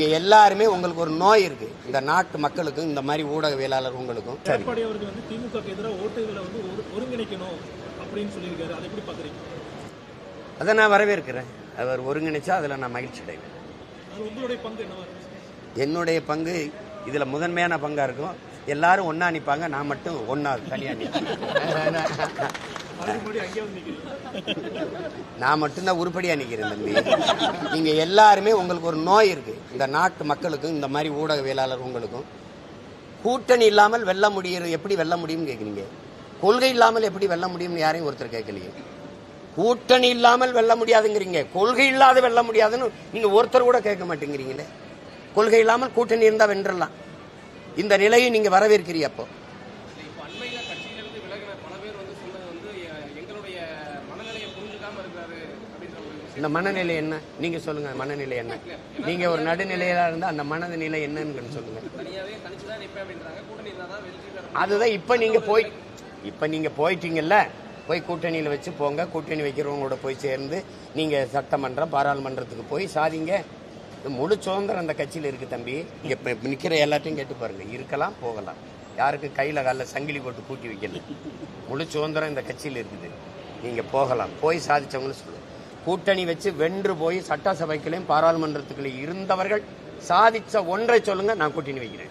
எல்லாருமே உங்களுக்கு ஒரு நோய் இருக்கு. இந்த நாட்டு மக்களுக்கும் இந்த மாதிரி ஊடகவியலாளர் உங்களுக்கும் எடப்பாடி அவர்கள் வந்து திமுகவுக்கு எதிராக ஓட்டுகளை வந்து ஒருங்கிணைக்கணும் அப்படின்னு சொல்லியிருக்காரு. அதை எப்படி பாக்குறீங்க? அதை நான் வரவேற்கிறேன். அவர் ஒருங்கிணைச்சா அதில் நான் மகிழ்ச்சி அடைவேன். உங்களுடைய பங்கு என்னவா? என்னுடைய பங்கு இதில் முதன்மையான பங்காக இருக்கும். எல்லாரும் ஒன்றா நிற்பாங்க, நான் மட்டும் ஒன்றா தனியாக நிற்பேன். நான் மட்டும்தான் உருப்படியாக நிற்கிறேன் தம்பி. நீங்கள் எல்லாருமே உங்களுக்கு ஒரு நோய் இருக்குது. இந்த நாட்டு மக்களுக்கும் இந்த மாதிரி ஊடகவியலாளர் உங்களுக்கும் கூட்டணி இல்லாமல் வெல்ல முடியும். எப்படி வெல்ல முடியும்னு கேட்குறீங்க. கொள்கை இல்லாமல் எப்படி வெல்ல முடியும்னு யாரையும் ஒருத்தர் கேட்கலையே. கூட்டணி இல்லாமல் வெல்ல முடியாதுங்கிறீங்க, கொள்கை இல்லாத வெல்ல முடியாதுன்னு நீங்கள் ஒருத்தர் கூட கேட்க மாட்டேங்கிறீங்களே. கொள்கை இல்லாமல் கூட்டணி இருந்தால் வென்றலாம். இந்த நிலையை நீங்கள் வரவேற்கிறீங்க. அப்போ இந்த மனநிலை என்ன நீங்க சொல்லுங்க. மனநிலை என்ன? நீங்க ஒரு நடுநிலையில இருந்தா அந்த மனநிலை என்னன்னு சொல்லுங்க. அதுதான் இப்ப நீங்க போயிட்டீங்கல்ல, போய் கூட்டணியில வச்சு போங்க. கூட்டணி வைக்கிறவங்களோட போய் சேர்ந்து நீங்க சட்டமன்றம் பாராளுமன்றத்துக்கு போய் சாதிங்க. முழு சுதந்திரம் அந்த கட்சியில் இருக்கு தம்பி. இப்ப நிக்கிற எல்லாத்தையும் கேட்டு பாருங்க. இருக்கலாம், போகலாம். யாருக்கு கையில கால சங்கிலி போட்டு கூட்டி வைக்கல. முழு சுதந்திரம் இந்த கட்சியில் இருக்குது. நீங்க போகலாம், போய் சாதிச்சவங்களும் சொல்லுங்க. கூட்டணி வச்சு வென்று போய் சட்டசபைகளையும் பாராளுமன்றத்துக்குள்ளே இருந்தவர்கள் சாதிச்ச ஒன்றை சொல்லுங்க, நான் கூட்டணி வைக்கிறேன்.